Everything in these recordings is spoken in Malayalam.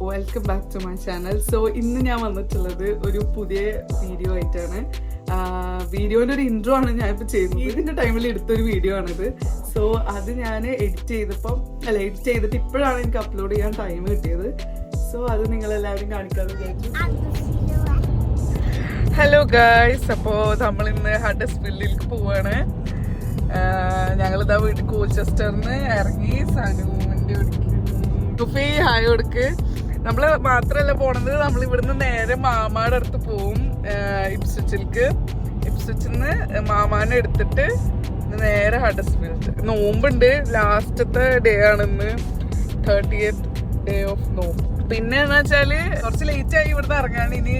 Welcome back to my channel. So ഇന്ന് ഞാൻ വന്നിട്ടുള്ളത് ഒരു പുതിയ വീഡിയോ ആയിട്ടാണ്. വീഡിയോന്റെ ഒരു ഇൻട്രോ ആണ് ഞാനിപ്പോൾ ചെയ്യുന്നത്. ഇതിന്റെ ടൈമിൽ എടുത്തൊരു വീഡിയോ ആണിത്. സോ അത് ഞാൻ എഡിറ്റ് ചെയ്തിട്ട് ഇപ്പോഴാണ് എനിക്ക് അപ്ലോഡ് ചെയ്യാൻ ടൈം കിട്ടിയത്. സോ അത് നിങ്ങളെല്ലാവരും കാണിക്കാമെന്ന് വിചാരിച്ചു. ഹലോ ഗായ്സ്, അപ്പോൾ നമ്മളിന്ന് ഹഡേഴ്സ്വില്ലിലേക്ക് പോവാണ്. ഞങ്ങളിതാ വീട്ടിൽ കോൾച്ചസ്റ്ററിന് ഇറങ്ങി. സനുവിന്റെ ഹായ് കൊടുക്ക്. നമ്മള് മാത്രല്ല പോണത്, നമ്മൾ ഇവിടുന്ന് നേരെ മാമാടെ അടുത്ത് പോവും. ഇപ്സ്വിച്ചിന്ന് മാമാനെ എടുത്തിട്ട് നേരെ ഹഡേഴ്സ്വില്ല്. നോമ്പുണ്ട്, ലാസ്റ്റത്തെ ഡേ ആണിന്ന്, 30th ഡേ ഓഫ് നോമ്പ്. പിന്നെ എന്ന് വെച്ചാല് കുറച്ച് ലേറ്റ് ആയി ഇവിടുന്ന് ഇറങ്ങാൻ. ഇനി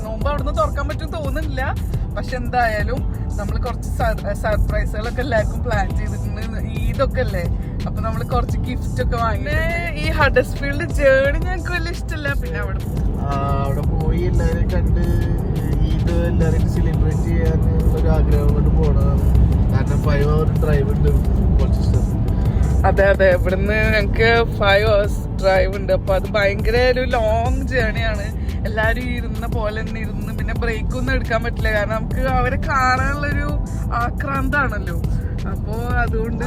നോമ്പ് അവിടുന്ന് തുറക്കാൻ പറ്റും തോന്നുന്നില്ല. പക്ഷെ എന്തായാലും നമ്മൾ കുറച്ച് സർപ്രൈസുകളൊക്കെ എല്ലാവർക്കും പ്ലാൻ ചെയ്തിട്ടുണ്ട്. ഈദൊക്കെ അല്ലേ, അപ്പൊ നമ്മള് കുറച്ച് ഗിഫ്റ്റ് ഒക്കെ വാങ്ങി. ഈ ഹഡേഴ്സ്ഫീൽഡ് ജേർണി ഞങ്ങൾക്ക് വലിയ ഇഷ്ടമല്ല. പിന്നെ അവിടെ പോയി എല്ലാവരും കണ്ട് ഈദ് എല്ലാവരും സെലിബ്രേറ്റ് ചെയ്യാൻ ഒരു ആഗ്രഹം കൊണ്ട് പോണതാണ്. കാരണം 5 hour ഡ്രൈവ് ഉണ്ട് കോൾച്ചസ്റ്റർ. അതെ, ഇവിടുന്ന് ഞങ്ങക്ക് 5 hours ഡ്രൈവ് ഉണ്ട്. അപ്പൊ അത് ഭയങ്കര ഒരു ലോങ് ജേർണിയാണ്. എല്ലാരും ഇരുന്ന പോലെ തന്നെ ഇരുന്ന്, പിന്നെ ബ്രേക്ക് ഒന്നും എടുക്കാൻ പറ്റില്ല. കാരണം നമുക്ക് അവരെ കാണാനുള്ളൊരു ആക്രാന്താണല്ലോ. അപ്പൊ അതുകൊണ്ട്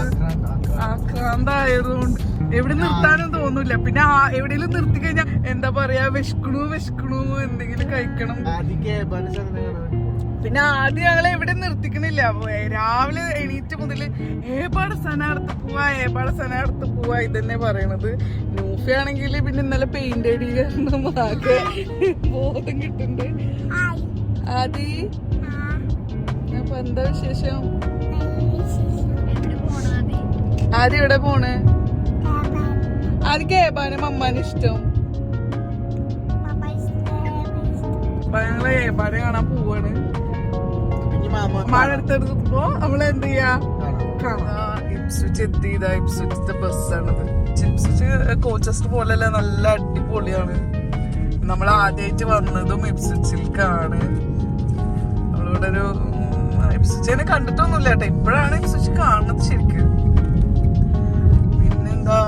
ആക്രാന്തായതുകൊണ്ട് എവിടെ നിർത്താനും തോന്നൂല. പിന്നെ എവിടെയെങ്കിലും നിർത്തി കഴിഞ്ഞാൽ എന്താ പറയാ, വിശക്കണു എന്തെങ്കിലും കഴിക്കണം. പിന്നെ ആദ്യം ഞങ്ങളെ എവിടെ നിർത്തിക്കണില്ല. രാവിലെ എണീറ്റ് മുതല് ഏപാട് സ്ഥലത്ത് പോവാ ഇതന്നെ പറയണത്. നൂഫി ആണെങ്കിൽ പിന്നെ ഇന്നലെ പെയിന്റ് അടി കാരണം ആകെ ബോധം കിട്ടുന്നുണ്ട്. ആദി, അപ്പൊ എന്താ വിശേഷം? ആദ്യം എവിടെ പോണ്? ആദ്യം ഏബാനും അമ്മാനും ഇഷ്ടം. അപ്പൊ ഞങ്ങള് ഏബാനെ കാണാൻ പോവാണ്. മഴ എടുത്തെടുത്തപ്പോ നമ്മള് എന്ത് ചെയ്യാ, ഇപ്സ്വിച്ച് എത്തിയതാ. ഇപ്സ്വിച്ചത്തെ ബസ്സാണത്. ഇപ്സ്വിച്ച് കോൾച്ചസ്റ്റർ പോലെയല്ല, നല്ല അടിപൊളിയാണ്. നമ്മൾ ആദ്യമായിട്ട് വന്നതും ഇപ്സ്വിച്ചിലേക്കാണ്. നമ്മളിവിടെ ഒരു ഇപ്സ്വിച്ചിനെ കണ്ടിട്ടൊന്നുമില്ല കേട്ടോ. ഇപ്പോഴാണ് ഇപ്സ്വിച്ച് കാണുന്നത് ശരിക്കും. പിന്നെന്താ,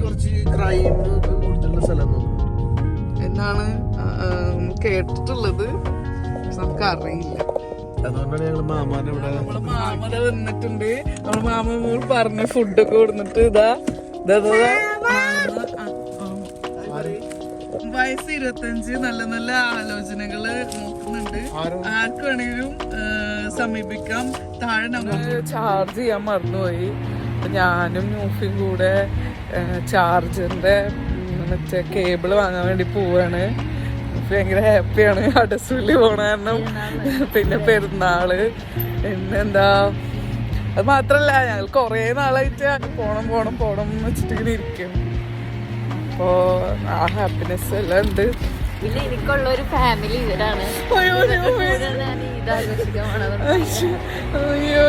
കുറച്ച് ക്രൈം കൂടുതലുള്ള സ്ഥലം എന്നാണ് കേട്ടിട്ടുള്ളത്. നമുക്ക് അറിയില്ല. അതുകൊണ്ടാണ് ഞങ്ങള് മാമാനെ ഇവിടെ. നമ്മള് മാമത വന്നിട്ടുണ്ട്. നമ്മള് മാമ മോൾ പറഞ്ഞ ഫുഡൊക്കെ കൊടുത്തിട്ട് വയസ്സ് 25, നല്ല നല്ല ആലോചനകള് നോക്കുന്നുണ്ട്. ആർക്ക് വേണമെങ്കിലും സമീപിക്കാം. താഴെ നമ്മള് ചാർജ് ചെയ്യാൻ മറന്നുപോയി. ഞാനും ന്യൂഫിയും കൂടെ ചാർജറിന്റെ മറ്റേ കേബിള് വാങ്ങാൻ വേണ്ടി പോവാണ്. ഭയങ്കര ഹാപ്പിയാണ് ഹഡേഴ്സ്വില്ല് പോണ കാരണം. പിന്നെ പെരുന്നാള്, പിന്നെന്താ, അത് മാത്രല്ല ഞങ്ങൾ കൊറേ നാളായിട്ട് പോണം എന്ന് വെച്ചിട്ട് ഇങ്ങനെ ഇരിക്കും. അപ്പോ ആ ഹാപ്പിനെസ് എല്ലാം ഉണ്ട്. പിന്നെ എനിക്കുള്ള ഒരു ഫാമിലി ഇവരാണ്. അയ്യോ,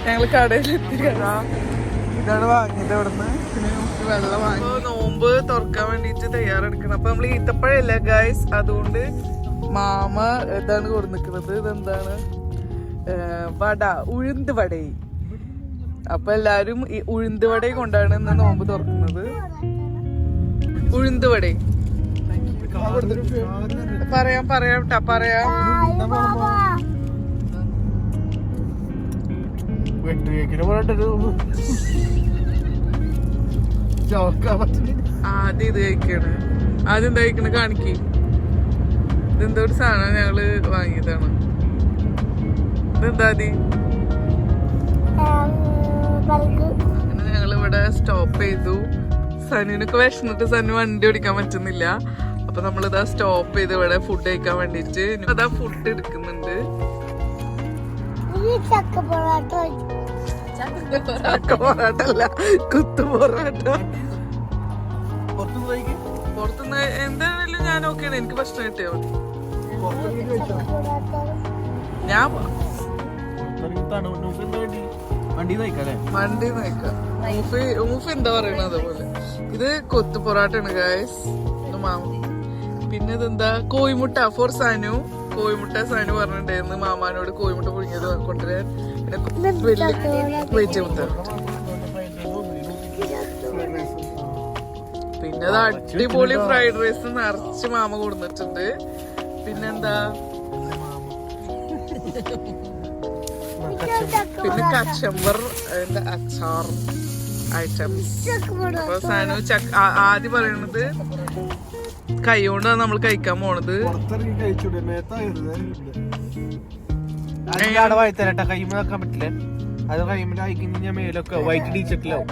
ഞങ്ങള് കടയിലെത്തി. ഇതാണ് വാങ്ങിയത് അവിടുന്ന്. പിന്നെ വെള്ളം വാങ്ങി. നോമ്പ് തുറക്കാൻ വേണ്ടിട്ട് തയ്യാറെടുക്കണം. അപ്പൊ നമ്മൾ ഈത്തപ്പഴല്ല ഗൈസ്, അതുകൊണ്ട് മാമ ഇതാണ് കൊടുക്കുന്നത്. ഇതെന്താണ്, വട, ഉഴുന്ന് വട. അപ്പൊ എല്ലാരും ഈ ഉഴുന്ന് വട കൊണ്ടാണ് ഇന്ന് നോമ്പ് തുറക്കുന്നത്. ഉഴുന്ന് വട പറയാം. ആദ്യം ഇത് കഴിക്കാണ്. ആദ്യം എന്താ കഴിക്കണ കാണിക്ക്. ഇതെന്തോ ഒരു സാധനം ഞങ്ങള് വാങ്ങിയതാണ്. ഇതെന്താ ആദ്യം? അങ്ങനെ ഞങ്ങളിവിടെ സ്റ്റോപ്പ് ചെയ്തു. സനുവിനൊക്കെ വിശന്നിട്ട് സനു വണ്ടി ഓടിക്കാൻ പറ്റുന്നില്ല. അപ്പൊ നമ്മളിതാ സ്റ്റോപ്പ് ചെയ്ത് ഇവിടെ ഫുഡ് കഴിക്കാൻ വേണ്ടിട്ട് അതാ ഫുഡ് എടുക്കുന്നുണ്ട്. ചക്ക പൊറാട്ടല്ല, കുത്തു പൊറാട്ട. പുറത്തുനിന്ന് എന്തായാലും ഞാൻ ഓക്കെയാണ്. എനിക്ക് ഭക്ഷണം കിട്ടിയോ? ഞാൻ വണ്ടി നോക്കാം. മൂഫി എന്താ പറയണ അതുപോലെ. ഇത് കൊത്തു പൊറാട്ടാണ് ഗായ്സ്. പിന്നെ ഇതെന്താ, കോഴിമുട്ട ഫോർ സനു. സനു പറഞ്ഞിട്ടുണ്ടായിരുന്നു മാമാനോട് കോഴിമുട്ട പുഴുങ്ങിയത് കൊണ്ടുവരാൻ. പിന്നെ വെജിമുട്ട. പിന്നെ അത് അടിപൊളി ഫ്രൈഡ് റൈസ് നിറച്ച് മാമ കൊടുത്തിട്ടുണ്ട്. പിന്നെന്താ, പിന്നെ കച്ചമ്പർ, അച്ചാർ ഐറ്റംസ്. അപ്പൊ സാനു ആദ്യം പറയണത് കൈ കൊണ്ടാണ് നമ്മൾ കഴിക്കാൻ പോണത്. വഴിത്തരട്ടെ കൈമ വെക്കാൻ പറ്റില്ലേ? അത് കൈമിൽ അയക്കുന്ന ഞാൻ മേലൊക്കെ വൈറ്റ് ഡീച്ചിട്ടില്ലാവും.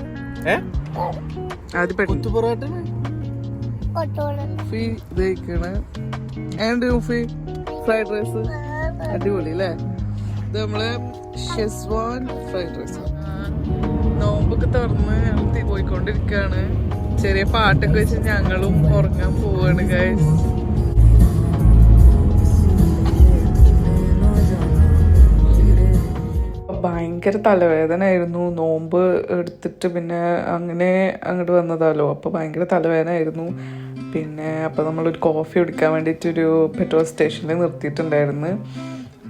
ഫ്രൈഡ് റൈസ് അടിപൊളി അല്ലേ? ഇത് നമ്മള് ഷെസ്വാൻ ഫ്രൈഡ് റൈസ്. നോമ്പൊക്കെ തുറന്ന് ഞങ്ങൾ പോയിക്കൊണ്ടിരിക്കുകയാണ്. ചെറിയ പാട്ടൊക്കെ വെച്ച് ഞങ്ങളും ഉറങ്ങാൻ പോവാണ് ഗൈസ്. ഭയങ്കര തലവേദന ആയിരുന്നു. നോമ്പ് എടുത്തിട്ട് പിന്നെ അങ്ങനെ അങ്ങോട്ട് വന്നതാലോ, അപ്പോൾ ഭയങ്കര തലവേദന ആയിരുന്നു. പിന്നെ അപ്പോൾ നമ്മളൊരു കോഫി കുടിക്കാൻ വേണ്ടിയിട്ടൊരു പെട്രോൾ സ്റ്റേഷനിൽ നിർത്തിയിട്ടുണ്ടായിരുന്നു.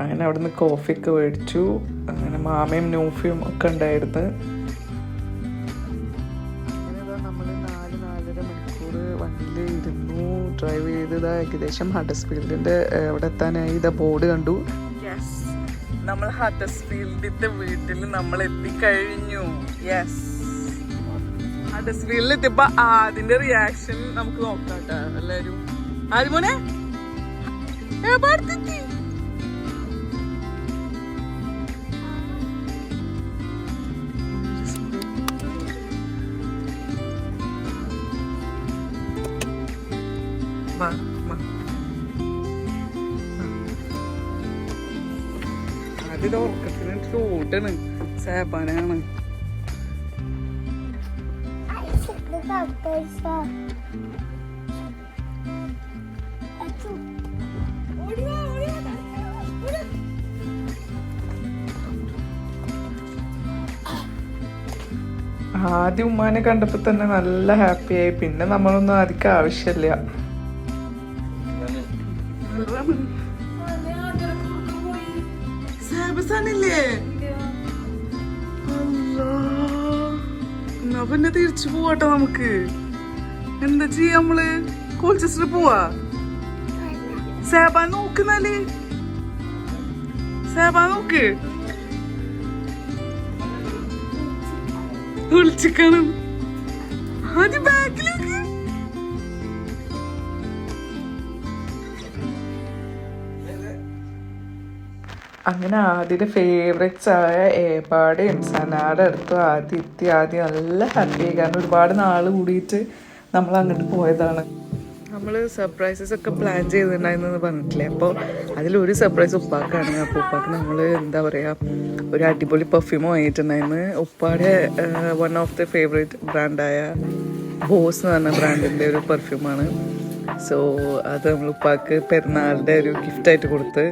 അങ്ങനെ അവിടെ നിന്ന് കോഫിയൊക്കെ മേടിച്ചു. അങ്ങനെ മാമയും നൂഫിയും ഒക്കെ ഉണ്ടായിരുന്നു. അങ്ങനെ നമ്മൾ 4-4.5 മണിക്കൂർ വണ്ടിയിൽ ഇരുന്നു ഡ്രൈവ് ചെയ്തത്. ഏകദേശം ഹഡേഴ്സ്ഫീൽഡിൻ്റെ അവിടെ എത്താനായി. ഇതാ ബോർഡ് കണ്ടു. യെസ്, നമ്മൾ ഹഡേഴ്സ്ഫീൽഡിന്റെ വീട്ടിൽ നമ്മൾ എത്തിക്കഴിഞ്ഞു. യെസ്, ഹഡേഴ്സ്ഫീൽഡിൽ എത്തിയപ്പോ അതിന്റെ റിയാക്ഷൻ നമുക്ക് നോക്കാട്ടോ എല്ലാരും. ആദ്യമോനെ അതിന്റെ ഉറക്കത്തിന് ഓട്ടാണ്. സേപ്പാനാണ്. ആദ്യം ഉമ്മാനെ കണ്ടപ്പോ തന്നെ നല്ല ഹാപ്പിയായി. പിന്നെ നമ്മളൊന്നും ആദ്യം ആവശ്യമില്ല. പിന്നെ തിരിച്ചു പോവാട്ടോ. നമുക്ക് എന്താ ചെയ്യാ? നമ്മള് കോൾച്ചസ്റ്റർ പോവാ. സേബ നോക്കുന്നാല്, സേബ നോക്ക്, വിളിച്ചിക്കണം. ആദ്യം ബാക്കിലേക്ക്. അങ്ങനെ ആദ്യത്തെ ഫേവറേറ്റ്സ് ആയ ഏപ്പാടെയും സനാടെ അടുത്ത് ആദ്യം നല്ല ഹാപ്പി. കാരണം ഒരുപാട് നാൾ കൂടിയിട്ട് നമ്മൾ അങ്ങോട്ട് പോയതാണ്. നമ്മൾ സർപ്രൈസസ് ഒക്കെ പ്ലാൻ ചെയ്തിട്ടുണ്ടായിരുന്നു പറഞ്ഞിട്ടില്ലേ? അപ്പോൾ അതിലൊരു സർപ്രൈസ് ഉപ്പാക്കാണ്. അപ്പോൾ ഉപ്പാക്ക് നമ്മൾ എന്താ പറയുക, ഒരു അടിപൊളി പെർഫ്യൂം വാങ്ങിയിട്ടുണ്ടായിരുന്നു. ഉപ്പാടെ വൺ ഓഫ് ദി ഫേവറേറ്റ് ബ്രാൻഡായ ബോസ് എന്ന് പറഞ്ഞ ബ്രാൻഡിൻ്റെ ഒരു പെർഫ്യൂമാണ്. സോ അത് നമ്മൾ ഉപ്പാക്ക് പെരുന്നാളിൻ്റെ ഒരു ഗിഫ്റ്റായിട്ട് കൊടുത്ത്.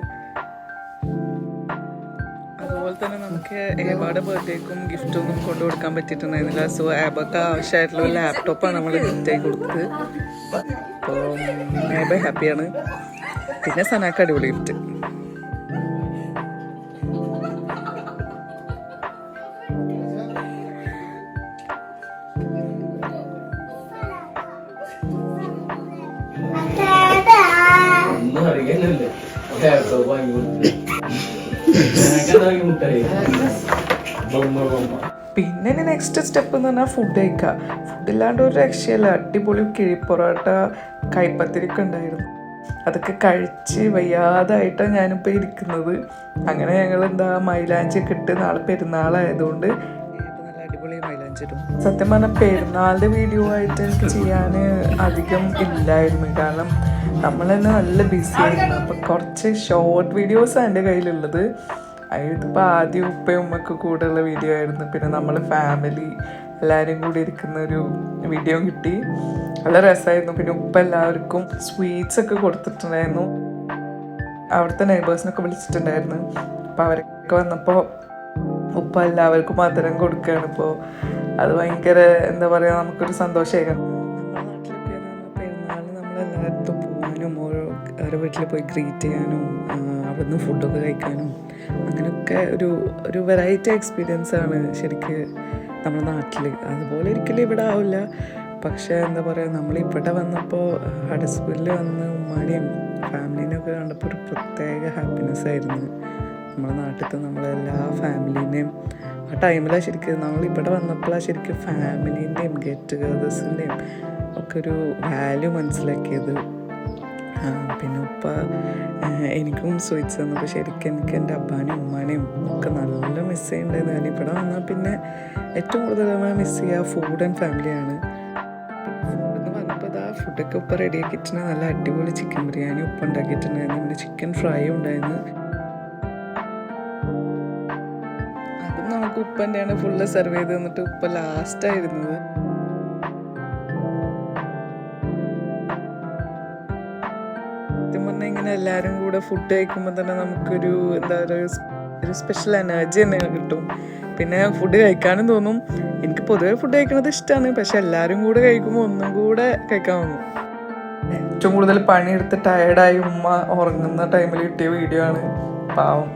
അതുപോലെ തന്നെ നമുക്ക് ഏബയുടെ ബർത്ത്ഡേക്കും ഗിഫ്റ്റൊന്നും കൊണ്ടു കൊടുക്കാൻ പറ്റിയിട്ടുണ്ടായിരുന്നില്ല. സോ ഏബക്ക് ആവശ്യമായിട്ടുള്ള ഒരു ലാപ്ടോപ്പാണ് നമ്മൾ ഗിഫ്റ്റായി കൊടുത്തത്. അപ്പോൾ ഏബ ഹാപ്പിയാണ്. പിന്നെ സനാക്ക് അടിപൊളി ഗിഫ്റ്റ്. പിന്നെ നെക്സ്റ്റ് സ്റ്റെപ്പ് എന്ന് പറഞ്ഞാൽ ഫുഡ് കഴിക്കുക. ഫുഡില്ലാണ്ട് ഒരു രക്ഷയല്ല. അടിപൊളി കിഴിപ്പൊറോട്ട, കൈപ്പത്തിരിക്ക ഉണ്ടായിരുന്നു. അതൊക്കെ കഴിച്ച് വയ്യാതായിട്ടാണ് ഞാനിപ്പോൾ ഇരിക്കുന്നത്. അങ്ങനെ ഞങ്ങൾ എന്താ മൈലാഞ്ചിയൊക്കെ ഇട്ട്, നാളെ പെരുന്നാളായതുകൊണ്ട് നല്ല അടിപൊളി മൈലാഞ്ചി ഇടും. സത്യം പറഞ്ഞാൽ പെരുന്നാളിൻ്റെ വീഡിയോ ആയിട്ട് എനിക്ക് ചെയ്യാൻ അധികം ഇല്ലായിരുന്നു. കാരണം നമ്മൾ തന്നെ നല്ല ബിസി ആയിരുന്നു. അപ്പം കുറച്ച് ഷോർട്ട് വീഡിയോസാണ് എൻ്റെ കയ്യിലുള്ളത്. അതിപ്പോൾ ആദ്യം ഉപ്പയും ഉമ്മയ്ക്ക് കൂടെയുള്ള വീഡിയോ ആയിരുന്നു. പിന്നെ നമ്മൾ ഫാമിലി എല്ലാവരും കൂടി ഇരിക്കുന്ന ഒരു വീഡിയോ കിട്ടി. നല്ല രസമായിരുന്നു. പിന്നെ ഉപ്പ എല്ലാവർക്കും സ്വീറ്റ്സ് ഒക്കെ കൊടുത്തിട്ടുണ്ടായിരുന്നു. അവിടുത്തെ നെയ്ബേഴ്സിനൊക്കെ വിളിച്ചിട്ടുണ്ടായിരുന്നു. അപ്പോൾ അവരൊക്കെ വന്നപ്പോൾ ഉപ്പ എല്ലാവർക്കും മധുരം കൊടുക്കുകയാണ്. ഇപ്പോൾ അത് ഭയങ്കര എന്താ പറയുക, നമുക്കൊരു സന്തോഷമായിരുന്നു. നമ്മുടെ നാട്ടിലൊക്കെ പെരുന്നാളിന് നമ്മളെല്ലായിടത്തും പോകാനും ഓരോ വീട്ടിൽ പോയി ഗ്രീറ്റ് ചെയ്യാനും അവിടുന്ന് ഫുഡൊക്കെ കഴിക്കാനും അങ്ങനെയൊക്കെ ഒരു വെറൈറ്റി എക്സ്പീരിയൻസ് ആണ് ശരിക്ക് നമ്മുടെ നാട്ടിൽ. അതുപോലെ ഒരിക്കലും ഇവിടെ ആവില്ല. പക്ഷേ എന്താ പറയുക, നമ്മളിവിടെ വന്നപ്പോൾ ഹഡസ്ബർഗിൽ വന്ന് ഉമ്മാനെയും ഫാമിലീനെയൊക്കെ കണ്ടപ്പോൾ ഒരു പ്രത്യേക ഹാപ്പിനെസ് ആയിരുന്നു. നമ്മുടെ നാട്ടിലത്തെ നമ്മളെല്ലാ ഫാമിലീനെയും ആ ടൈമിലാണ് ശരിക്കും നമ്മളിവിടെ വന്നപ്പോഴാണ് ശരിക്കും ഫാമിലീൻ്റെയും ഗെറ്റ് ടുഗദേഴ്സിൻ്റെയും ഒക്കെ ഒരു വാല്യൂ മനസ്സിലാക്കിയത്. പിന്നെ ഉപ്പ എനിക്കും സ്വീറ്റ്സ് തന്നപ്പോൾ ശരിക്കും എനിക്ക് എൻ്റെ അബ്ബാനെയും ഉമ്മാനെയും ഒക്കെ നല്ല മിസ് ചെയ്യുന്നുണ്ടായിരുന്നു. കാരണം ഇവിടെ വന്നാൽ പിന്നെ ഏറ്റവും കൂടുതൽ നമ്മൾ മിസ് ചെയ്യുക ഫുഡ് ആൻഡ് ഫാമിലിയാണ്. ഫുഡെന്ന് പറഞ്ഞപ്പോൾ ഇതാ ഫുഡൊക്കെ ഉപ്പ റെഡിയാക്കിയിട്ടുണ്ട്. നല്ല അടിപൊളി ചിക്കൻ ബിരിയാണി ഉപ്പ ഉണ്ടാക്കിയിട്ടുണ്ടായിരുന്നു. പിന്നെ ചിക്കൻ ഫ്രൈ ഉണ്ടായിരുന്നു. അതും നമുക്ക് ഉപ്പ തന്നെയാണ് ഫുള്ള് സെർവ് ചെയ്ത് തന്നിട്ട് ഉപ്പ ലാസ്റ്റായിരുന്നത്. ഇങ്ങനെ എല്ലാവരും കൂടെ ഫുഡ് കഴിക്കുമ്പോൾ തന്നെ നമുക്കൊരു എന്താ പറയുക, ഒരു സ്പെഷ്യൽ എനർജി തന്നെ കിട്ടും. പിന്നെ ഫുഡ് കഴിക്കാനും തോന്നും. എനിക്ക് പൊതുവെ ഫുഡ് കഴിക്കുന്നത് ഇഷ്ടമാണ്, പക്ഷെ എല്ലാവരും കൂടെ കഴിക്കുമ്പോൾ ഒന്നും കൂടെ കഴിക്കാൻ തോന്നും. ഏറ്റവും കൂടുതൽ പണിയെടുത്ത് ടയർഡായി ഉമ്മ ഉറങ്ങുന്ന ടൈമിൽ കിട്ടിയ വീഡിയോ ആണ്. പാവം.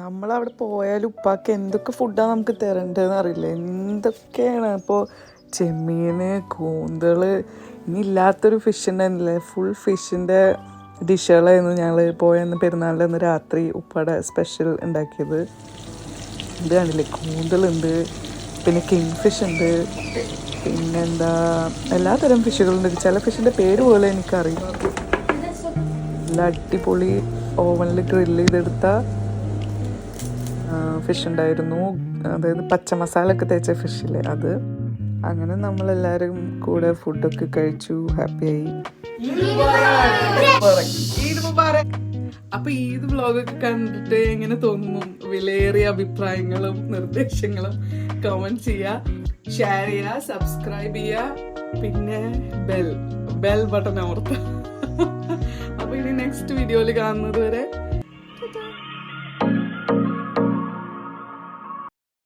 നമ്മളവിടെ പോയാലും ഉപ്പാക്ക് എന്തൊക്കെ ഫുഡാണ് നമുക്ക് തരേണ്ടതെന്ന് അറിയില്ല. എന്തൊക്കെയാണ് ഇപ്പോൾ ചെമ്മീൻ, കൂന്തൾ, ഇനി ഇല്ലാത്തൊരു ഫിഷ് ഉണ്ടായിരുന്നില്ലേ, ഫുൾ ഫിഷിൻ്റെ ഡിഷുകളായിരുന്നു ഞങ്ങൾ പോയെന്ന് പെരുന്നാളിൻ്റെ അന്ന് രാത്രി ഉപ്പയുടെ സ്പെഷ്യൽ ഉണ്ടാക്കിയത്. ഇത് കണ്ടില്ലേ, കൂന്തളുണ്ട്, പിന്നെ കിങ് ഫിഷ് ഉണ്ട്, പിന്നെന്താ എല്ലാത്തരം ഫിഷുകളുണ്ട്. ചില ഫിഷിൻ്റെ പേര് പോലെ എനിക്കറിയാം. നല്ല അടിപൊളി ഓവനിൽ ഗ്രില്ല് ചെയ്തെടുത്ത ഫിഷ് ഉണ്ടായിരുന്നു. അതായത് പച്ച മസാല ഒക്കെ തേച്ച ഫിഷില്ലേ അത്. അങ്ങനെ നമ്മളെല്ലാവരും കൂടെ ഫുഡൊക്കെ കഴിച്ചു, ഹാപ്പിയായി. അപ്പൊ ഈദ് വ്ലോഗൊക്കെ കണ്ടിട്ട് എങ്ങനെ തോന്നുന്നു? വിലയേറിയ അഭിപ്രായങ്ങളും നിർദ്ദേശങ്ങളും കമന്റ് ചെയ്യുക, ഷെയർ ചെയ്യുക, സബ്സ്ക്രൈബ് ചെയ്യുക, പിന്നെ ബെൽ ബട്ടൺ അമർത്തുക. അപ്പൊ ഇനി നെക്സ്റ്റ് വീഡിയോയിൽ കാണുന്നത് വരെ